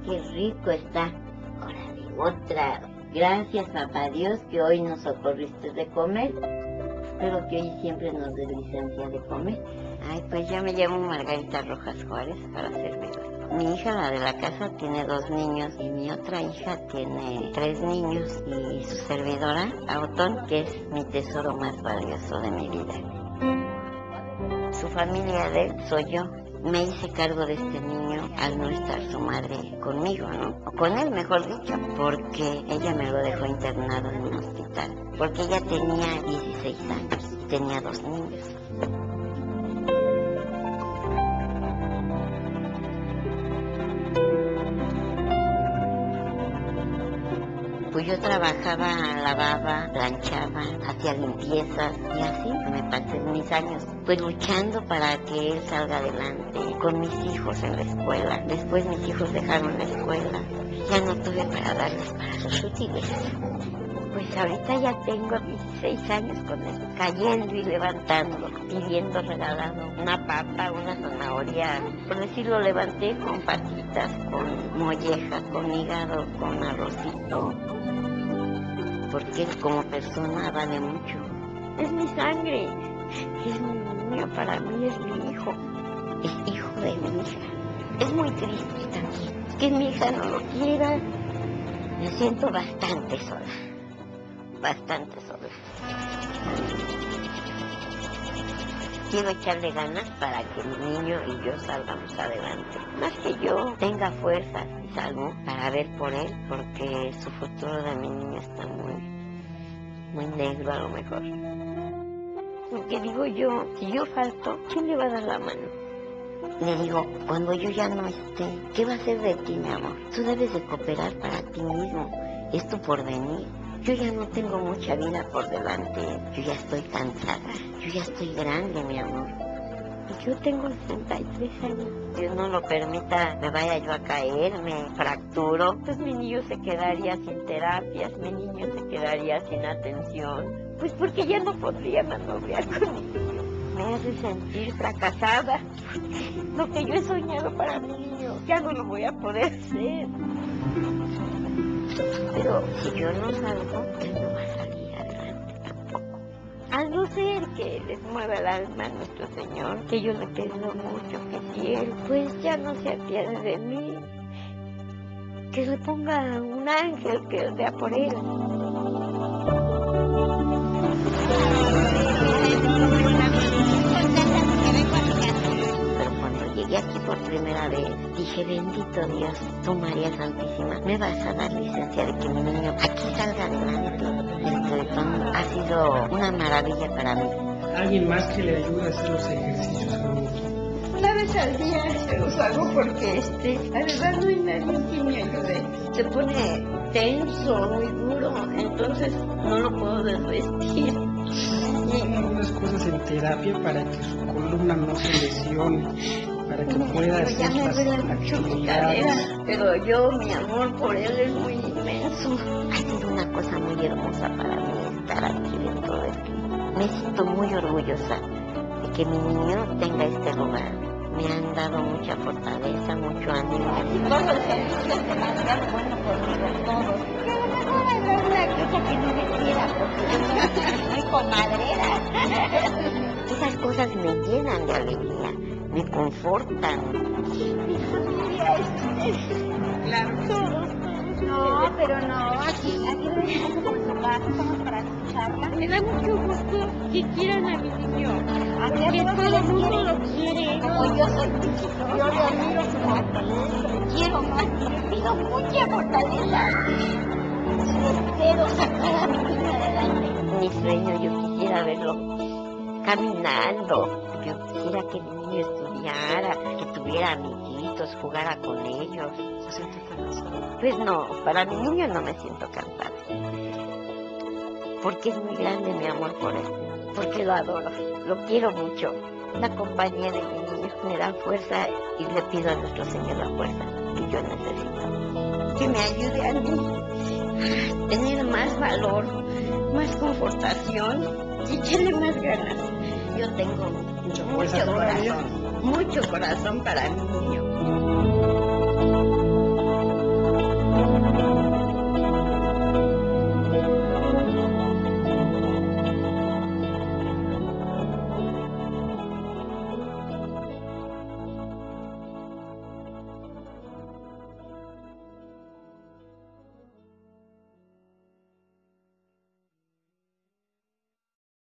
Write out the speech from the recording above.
qué rico está. Órale, otra. Gracias, papá Dios, que hoy nos socorriste de comer. Espero que hoy siempre nos dé licencia de comer. Ay, pues yo me llamo Margarita Rojas Juárez para servirles. Mi hija, la de la casa, tiene 2 niños y mi otra hija tiene 3 niños y su servidora, Autón, que es mi tesoro más valioso de mi vida. Su familia de él soy yo. Me hice cargo de este niño al no estar su madre conmigo, ¿no? O con él, mejor dicho, porque ella me lo dejó internado en un hospital. Porque ella tenía 16 años y tenía 2 niños. Pues yo trabajaba, lavaba, planchaba, hacía limpiezas y así me pasé mis años. Pues luchando para que él salga adelante, con mis hijos en la escuela. Después mis hijos dejaron la escuela. Ya no tuve para darles para sus útiles. Pues ahorita ya tengo 16 años con él, cayendo y levantando, pidiendo regalado una papa, una zanahoria. Por decirlo, levanté con patitas, con mollejas, con hígado, con arrocito. Porque él como persona vale mucho. Es mi sangre, es mi niño, para mí es mi hijo, es hijo de mi hija. Es muy triste también que mi hija no lo quiera. Me siento bastante sola. Bastante sola. Quiero echarle ganas para que mi niño y yo salgamos adelante. Más que yo tenga fuerzas y salud para ver por él, porque su futuro de mi niño está muy negro a lo mejor. Porque digo yo, si yo falto, ¿quién le va a dar la mano? Le digo, cuando yo ya no esté, ¿qué va a hacer de ti, mi amor? Tú debes de cooperar para ti mismo, es tu porvenir. Yo ya no tengo mucha vida por delante, yo ya estoy cansada, yo ya estoy grande, mi amor. Y yo tengo 63 años. Dios no lo permita, me vaya yo a caer, me fracturo. Pues mi niño se quedaría sin terapias, mi niño se quedaría sin atención. Pues porque ya no podría manobrear con mi niño. Me hace sentir fracasada. Lo que yo he soñado para mi niño, ya no lo voy a poder hacer. Pero si yo no salgo, él no va a salir adelante tampoco. A no ser que les mueva el alma a nuestro Señor, que yo le pido mucho, que si Él pues ya no se apiade de mí, que le ponga un ángel que vea por él. Pero cuando llegué aquí por primera vez, dije, bendito Dios, tú María Santísima, me vas a dar licencia de que mi niño aquí salga adelante. Ha sido una maravilla para mí. ¿Alguien más que le ayude a hacer los ejercicios? Una vez al día se los hago porque además no hay nadie que me ayude. Se pone tenso, muy duro, entonces no lo puedo desvestir. Algunas cosas en terapia para que su columna no se lesione, para que pueda hacer ya me duele las mucho mi actividades. cadera, pero yo, mi amor por él es muy inmenso. Ha sido una cosa muy hermosa para mí estar aquí dentro de ti. Me siento muy orgullosa de que mi niño tenga este lugar. Me han dado mucha fortaleza, mucho ánimo. Todo el servicio es demasiado bueno conmigo, todos. Que a lo mejor hay una cosa que no me quiera, porque yo soy muy comadrera. Esas cosas me llenan de alegría, me confortan. Mi familia es... Claro, todos. No, pero no, aquí no estamos por su casa, estamos para escucharla. Me da mucho gusto que quieran a mi niño, A mí que todos todo el mundo quieren. lo quiere. Como yo soy chiquito, yo le admiro su fortaleza, le quiero más y le pido mucha fortaleza. Espero sacar a mi niña adelante. Mi sueño, yo quisiera verlo caminando. Yo quisiera que mi niño estudiara, que tuviera amiguitos, jugara con ellos. ¿Se siente cansado? Pues no, para mi niño no me siento cansada. Porque es muy grande mi amor por él. Porque lo adoro, lo quiero mucho. La compañía de mi niño me da fuerza y le pido a nuestro Señor la fuerza que yo necesito. Que me ayude a mí a tener más valor, más confortación y echarle más ganas. Yo tengo mucho corazón para mi niño.